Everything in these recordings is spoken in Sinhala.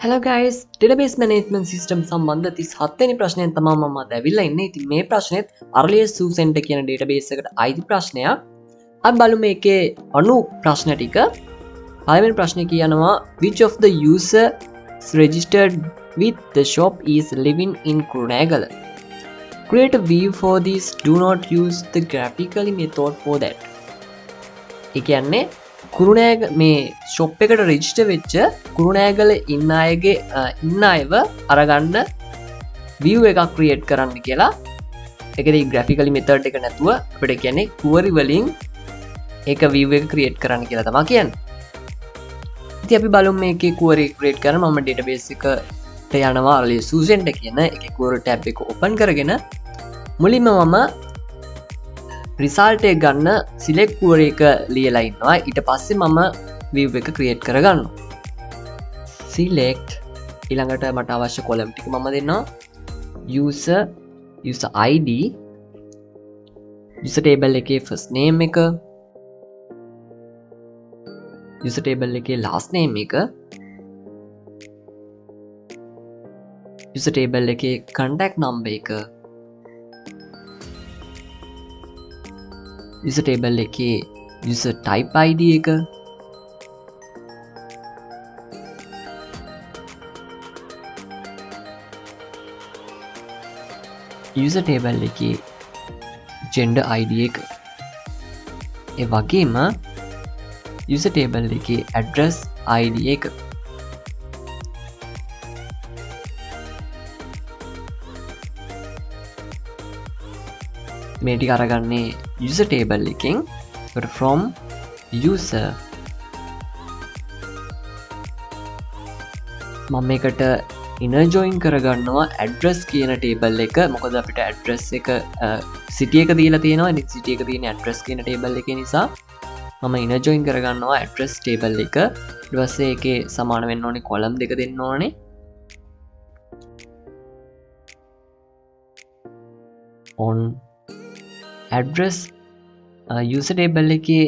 Hello guys, database management system සම්බන්ධ 37 වෙනි ප්‍රශ්නයෙන් තමයි මම අද ඇවිල්ලා ඉන්නේ. ඉතින් මේ ප්‍රශ්නේත් Arlier Sucent කියන database එකට අයිති ප්‍රශ්නයක්. අපි බලමු මේකේ අනු ප්‍රශ්න ටික. පළවෙනි ප්‍රශ්නේ කියනවා which of the user registered with the shop is living in Kurunegala? Create a view for this. Do not use the graphically method for that. ඒ කියන්නේ කුරුණෑග මේ ෂොප් එකට රෙජිස්ටර් වෙච්ච කුරුණෑගල ඉන්න අයව අරගන්න view එකක් ක්‍රියේට් කරන්න කියලා. ඒකේ graphical method එක නැතුව අපිට කියන්නේ query වලින් ඒක view එක ක්‍රියේට් කරන්න කියලා තමයි කියන්නේ. ඉතින් අපි බලමු මේකේ query ක්‍රියේට් කරන මම database එකට යනවා Arlier Sucent කියන එකේ query tab එක open කරගෙන මුලින්ම මම රිසල්ට් එක ගන්න සිලෙක්ට් query එක ලියලා ඉන්නවා. ඊට පස්සේ මම view එක ක්‍රියේට් කරගන්නවා. select ඊළඟට මට අවශ්‍ය column ටික මම දෙනවා. user id user table එකේ first name එක user table එකේ last name එක user table එකේ contact number එක user table එකේ user type id එක user table එකේ gender id එක ඒ වගේම user table එකේ address id එක මේ ටික අරගන්නේ user table එකෙන් from user මම මේකට inner join කරගන්නවා address කියන table එක. මොකද අපිට address එක city එක දීලා තියෙනවා. ඉතින් city එක තියෙන address කියන table එකේ නිසා මම inner join කරගන්නවා address table එක. ඊට පස්සේ ඒකේ සමාන වෙන්න ඕනේ column දෙක දෙන්න ඕනේ. on address user table එකේ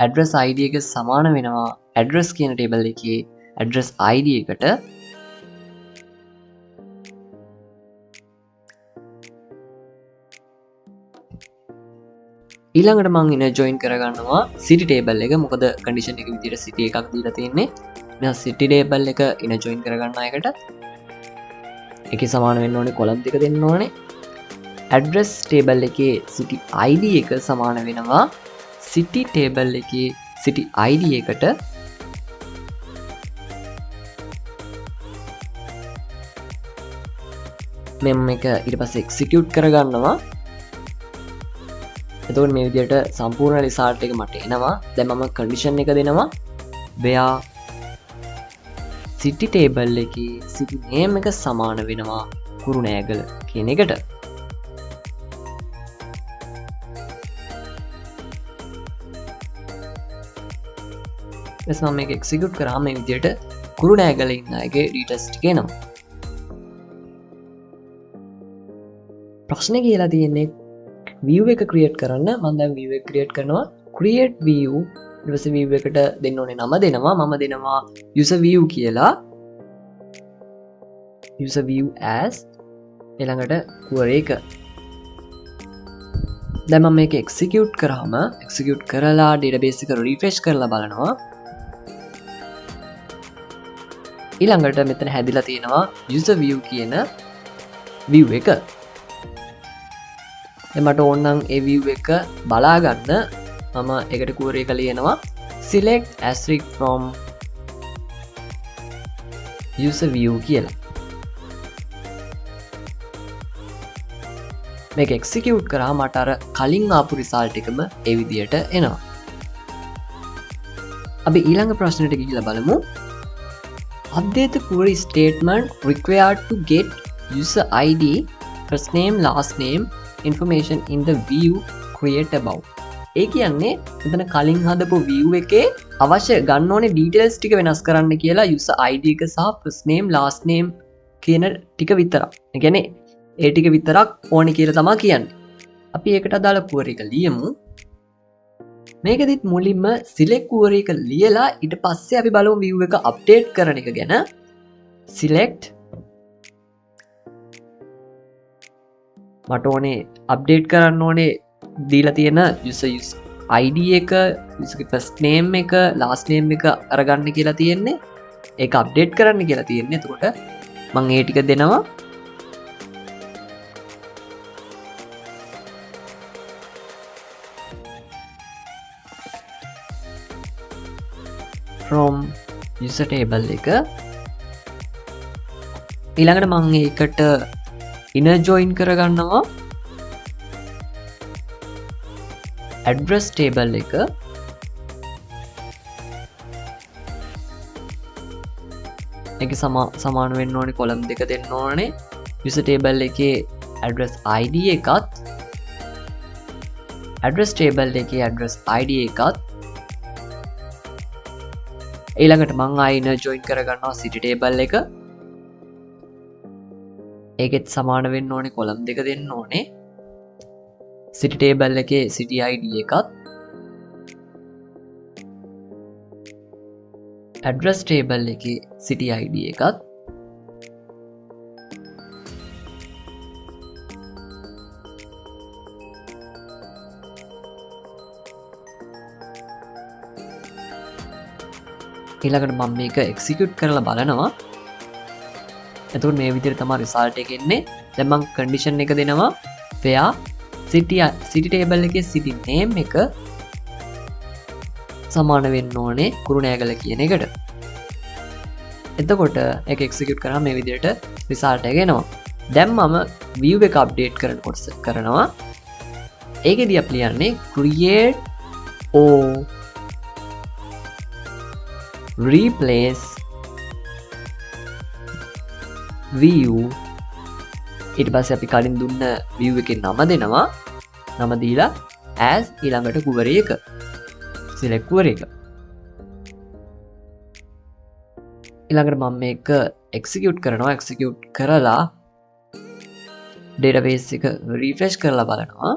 address id එක සමාන වෙනවා address කියන table එකේ address id එකට. ඊළඟට මම inner join කරගන්නවා city table එක. මොකද condition එක විදිහට city එකක් දීලා තියෙන්නේ. මම city table එක inner join කරගන්න එකට ඒකේ සමාන වෙන්න ඕනේ column දෙක දෙන්න ඕනේ. address table එකේ city id එක සමාන වෙනවා city table එකේ city id එකට. මෙන්න මේක ඊට පස්සේ execute කරගන්නවා. එතකොට මේ විදිහට සම්පූර්ණ result එක මට එනවා. දැන් මම condition එක දෙනවා where city table එකේ city name එක සමාන වෙනවා කුරුණෑගල කියන එකට. මම මේක එක්සිකියුට් කරාම මේ විදිහට කුරුණෑගල ඉන්න අයගේ ඩීටේල්ස් ටික එනවා. ප්‍රශ්නේ කියලා තියෙන්නේ view එක ක්‍රියේට් කරන්න. මම දැන් view එක ක්‍රියේට් කරනවා. create view ඊට පස්සේ view එකට දෙන්න ඕනේ නම දෙනවා. මම දෙනවා user view කියලා. user view as ඊළඟට query එක. දැන් මම මේක එක්සිකියුට් කරාම එක්සිකියුට් කරලා database එක refresh කරලා බලනවා. ඊළඟට මෙතන හැදිලා තියෙනවා user view කියන view එක. දැන් මට ඕන නම් ඒ view එක බලා ගන්න මම ඒකට query එක ලියනවා select asterisk from user view කියලා. මේක execute කරා මට අර කලින් ආපු result එකම ඒ විදිහට එනවා. අපි ඊළඟ ප්‍රශ්නෙට ගිහිල්ලා බලමු. Update the query statement required to get user ID, first name, last name information in the view create above. ඒ කියන්නේ මෙතන කලින් හදපු view එකේ අවශ්‍ය ගන්න ඕනේ details ටික වෙනස් කරන්න කියලා user ID එක සහ first name, last name කියන ටික විතරක්. ඒ කියන්නේ ඒ ටික විතරක් ඕනේ කියලා තමයි කියන්නේ. අපි ඒකට අදාළ query එක ලියමු. මේකෙදිත් මුලින්ම select query එක ලියලා ඊට පස්සේ අපි බලමු view එක update කරන එක ගැන. select මට ඕනේ අප්ඩේට් කරන්න ඕනේ දීලා තියෙන user ID එක user first name එක last name එක අරගන්න කියලා තියෙන්නේ ඒක අප්ඩේට් කරන්න කියලා තියෙන්නේ එතකොට මම ඒ ටික දෙනවා from user table එක ඊළඟට මම ඒකට inner join කරගන්නවා address table එක ඒක සමාන වෙන්න ඕනේ column දෙක දෙන්න ඕනේ user table එකේ address ID එකත් address table එකේ address ID එකත් ඊළඟට මම ආයෙ inner join කරගන්නවා city table එක ඒකෙත් සමාන වෙන්න ඕනේ column දෙක දෙන්න ඕනේ city table එකේ city ID එකත් address table එකේ city ID එකත් ඊළඟට මම මේක execute කරලා බලනවා එතකොට මේ විදිහට තමයි result එක එන්නේ දැන් මම condition එක දෙනවා where city table එකේ city name එක සමාන වෙන්න ඕනේ කුරුණෑගල කියන එකට එතකොට ඒක execute කරාම මේ විදිහට result එක එනවා දැන් මම view එක update කරනවා ඒකෙදී අපි ලියන්නේ create or replace view ඊට පස්සේ අපි කලින් දුන්න view එකේ නම දෙනවා නම දීලා as ඊළඟට කුවරේ එක select කුවරේ එක ඊළඟට මම මේක execute කරනවා execute කරලා database එක refresh කරලා බලනවා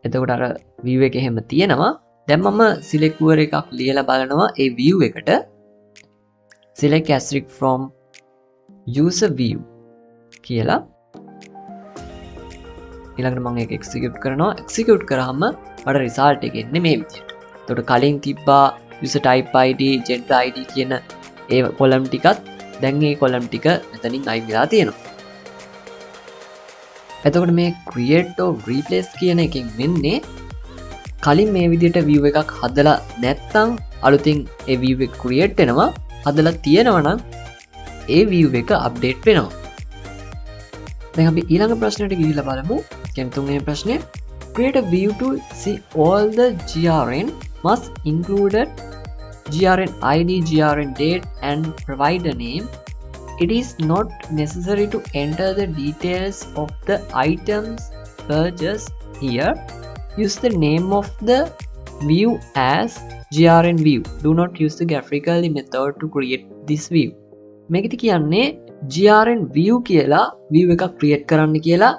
එතකොට අර view එක එහෙම තියෙනවා දැන් මම select කුවරේ එකක් ලියලා බලනවා ඒ view එකට select asterisk from user view කියලා ඊළඟට මම ඒක execute කරනවා execute කරාම මට result එක එන්නේ මේ විදිහට. එතකොට කලින් තිබ්බා user type ID gender ID කියන ඒ column ටිකත් දැන් මේ column ටික මෙතනින් අයින් වෙලා තියෙනවා. එතකොට මේ create or replace කියන එකෙන් වෙන්නේ කලින් මේ විදිහට view එකක් හදලා නැත්නම් අලුතින් ඒ view එක create වෙනවා හදලා තියෙනවා නම් ඒ view එක update වෙනවා. දැන් අපි ඊළඟ ප්‍රශ්නයට ගිහිල්ලා බලමු. කියන්නේ තුන්වෙනි ප්‍රශ්නය. Create a view to see all the GRN must included GRN ID, GRN date and provider name. It is not necessary to enter the details of the items purchased here. Use the name of the view as GRN view. Do not use the graphical method to create this view. මේකෙදි කියන්නේ GRN view කියලා view එකක් create කරන්න කියලා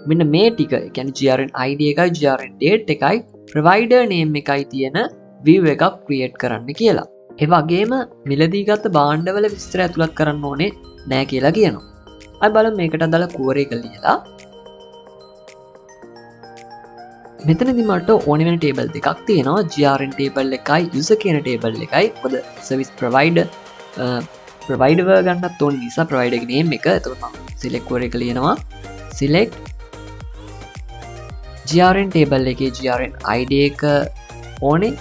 මෙන්න මේ ටික කියන්නේ GRN ID එකයි GRN date එකයි provider name එකයි තියෙන view එකක් create කරන්න කියලා. ඒ වගේම මිලදී ගත්ත භාණ්ඩවල විස්තර ඇතුළත් කරන්න ඕනේ නෑ කියලා කියනවා. අපි බලමු මේකට අදාළ කුවරේ එක ලියලා. මෙතනදී මට ඕන වෙන table දෙකක් තියෙනවා GRN table එකයි user කියන table එකයි. මොකද service provider ගන්නත් ඕන නිසා provider එකේ name එක. එතකොට මම select කුවරේ එක ලියනවා. select GRN table එකේ GRN ID එක ඕනේ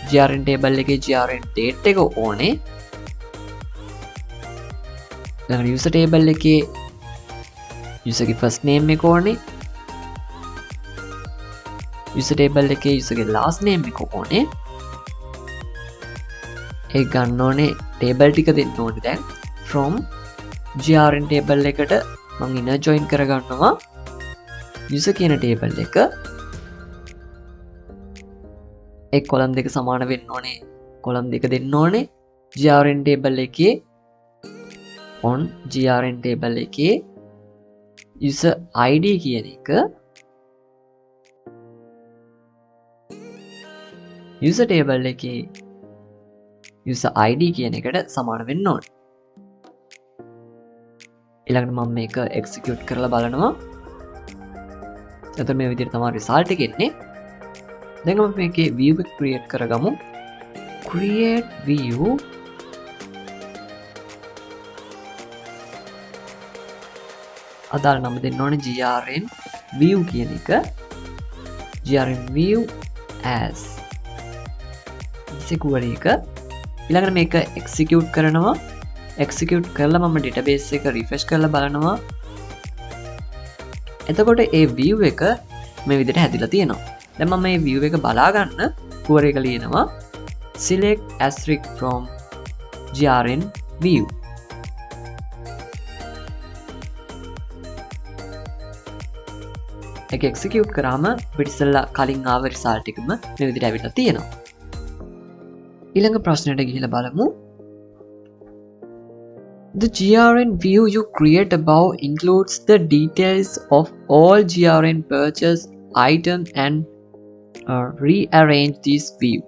GRN table එකේ GRN date එක ඕනේ ඊළඟ user table එකේ user ගේ first name එක ඕනේ user table එකේ user ගේ last name එක ඕනේ ඒ ගන්න ඕනේ table ටික දෙන්න ඕනේ දැන් from GRN table එකට මම inner join කරගන්නවා user කියන table එක ඒ කොලම් දෙක සමාන වෙන්න ඕනේ කොලම් දෙක දෙන්න ඕනේ GRN table එකේ on GRN table එකේ user ID කියන එක user table එකේ user ID කියන එකට සමාන වෙන්න ඕනේ. ඊළඟට මම මේක execute කරලා බලනවා. එතකොට මේ විදිහට තමයි result එක එන්නේ. දැන් අපි මේකේ view එක create කරගමු. create view අදාළ නම දෙන්න ඕනේ grn view කියන එක. grn view as secure එක. ඊළඟට මේක execute කරනවා. execute කරලා මම database එක refresh කරලා බලනවා. එතකොට ඒ view එක මේ විදිහට හැදිලා තියෙනවා. දැන් මම මේ view එක බලා ගන්න query එක ලියනවා select asterisk from grn view. එක execute කරාම පිටිසල්ලා කලින් ආව result එකම මේ විදිහට ඇවිල්ලා තියෙනවා. ඊළඟ ප්‍රශ්නයට ගිහිල්ලා බලමු. The grn view you create above includes the details of all grn purchase item and rearrange this view.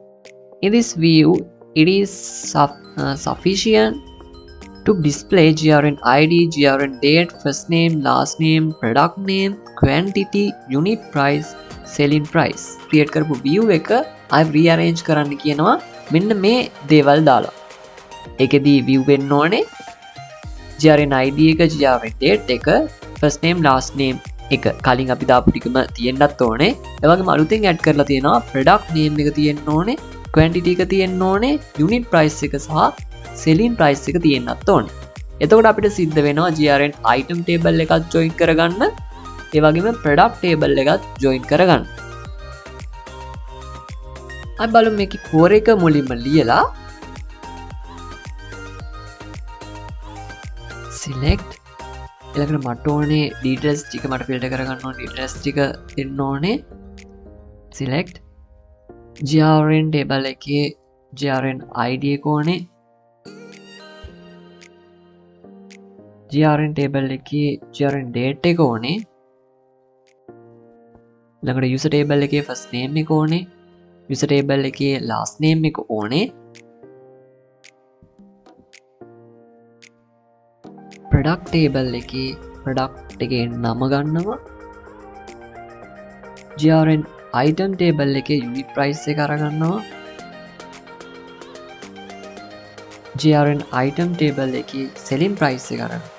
In this view, it is sufficient to display grn ID, grn date, first name, last name, product name, quantity, unit price, selling price. Create කරපු view එක I rearrange කරන්න කියනවා මෙන්න මේ දේවල් දාලා. ඒකෙදී view වෙන්න ඕනේ grn ID එක, grn date එක, first name, last name එක කලින් අපි දාපු ටිකම තියෙන්නත් ඕනේ. ඒ වගේම අලුතෙන් add කරලා තියෙනවා product name එක තියෙන්න ඕනේ, quantity එක තියෙන්න ඕනේ, unit price එක සහ selling price එක තියෙන්නත් ඕනේ. එතකොට අපිට සිද්ධ වෙනවා grn item table එකත් join කරගන්න, ඒ වගේම product table එකත් join කරගන්න. අපි බලමු මේකේ core එක මුලින්ම ලියලා select ඊළඟට මට ඕනේ details ටික මට filter කරගන්න ඕනේ details ටික දෙන්න ඕනේ select grn table එකේ grn id එක ඕනේ grn table එකේ grn date එක ඕනේ ඊළඟට user table එකේ first name එක ඕනේ user table එකේ last name එක ඕනේ product table එකේ product එකේ නම ගන්නවා grn item table එකේ unit price එක අරගන්නවා grn item table එකේ selling price එක අරගන්නවා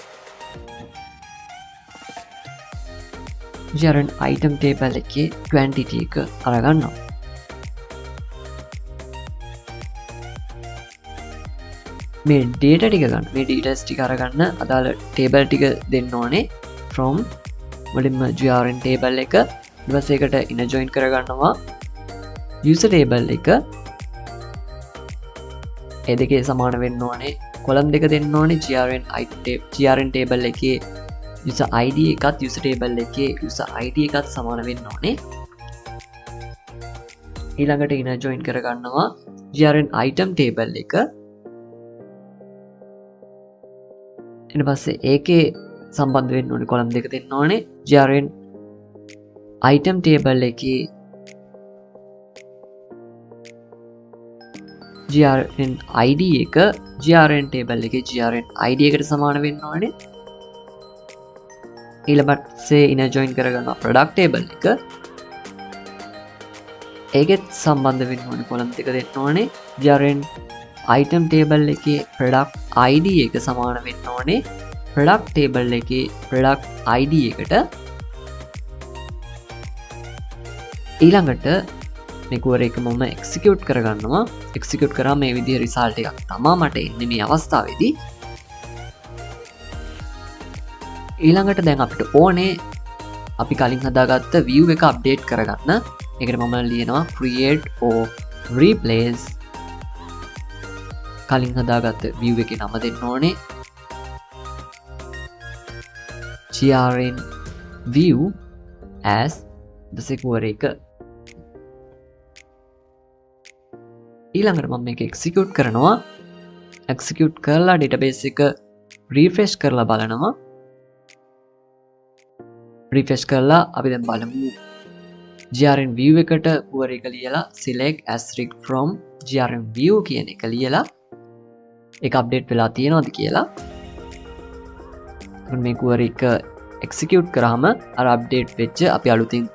grn item table එකේ quantity එක අරගන්නවා මේ data ටික ගන්න මේ details ටික අරගන්න අදාළ table ටික දෙන්න ඕනේ from මුලින්ම grn table එක ඊට පස්සේ ඒකට inner join කරගන්නවා user table එක ඒ දෙකේ සමාන වෙන්න ඕනේ column දෙක දෙන්න ඕනේ grn table එකේ user id එකත් user table එකේ user id එකත් සමාන වෙන්න ඕනේ ඊළඟට inner join කරගන්නවා grn item table එක ඊට පස්සේ ඒකේ සම්බන්ධ වෙන්න ඕනේ කොලම් දෙක දෙන්න ඕනේ grn item table එකේ grn id එක grn table එකේ grn id එකට සමාන වෙන්න ඕනේ ඊළඟට inner join කරගන්නවා product table එක ඒකෙත් සම්බන්ධ වෙන්න ඕනේ කොලම් දෙක දෙන්න ඕනේ grn item table එකේ product id එක සමාන වෙන්න ඕනේ product table එකේ product id එකට ඊළඟට මේ core එක මම execute කරගන්නවා execute කරා මේ විදිහේ result එකක් තමයි මට එන්නේ මේ අවස්ථාවේදී ඊළඟට දැන් අපිට ඕනේ අපි කලින් හදාගත්ත view එක update කරගන්න ඒකට මම ලියනවා create or replace කලින් හදාගත්ත view එකේ නම දෙන්න ඕනේ grn view as the secure එක ඊළඟට මම මේක execute කරනවා execute කරලා database එක refresh කරලා බලනවා refresh කරලා අපි දැන් බලමු grn view එකට query එක ලියලා select asterisk from grn view කියන එක ලියලා ඒක අප්ඩේට් වෙලා තියෙනවද කියලා. මේ query එක එක්සිකියුට් කරාම අර අප්ඩේට් වෙච්ච අපි අලුතින්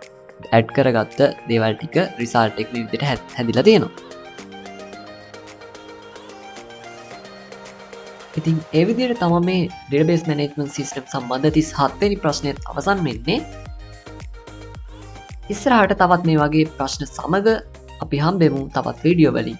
ඇඩ් කරගත්ත දේවල් ටික රිසල්ට් එක මේ විදිහට හැදිලා තියෙනවා. ඉතින් ඒ විදිහට තමයි මේ database management system සම්බන්ධ 37 වෙනි ප්‍රශ්නයත් අවසන් වෙන්නේ. ඉස්සරහට තවත් මේ වගේ ප්‍රශ්න සමග අපි හම්බෙමු තවත් වීඩියෝ වලින්.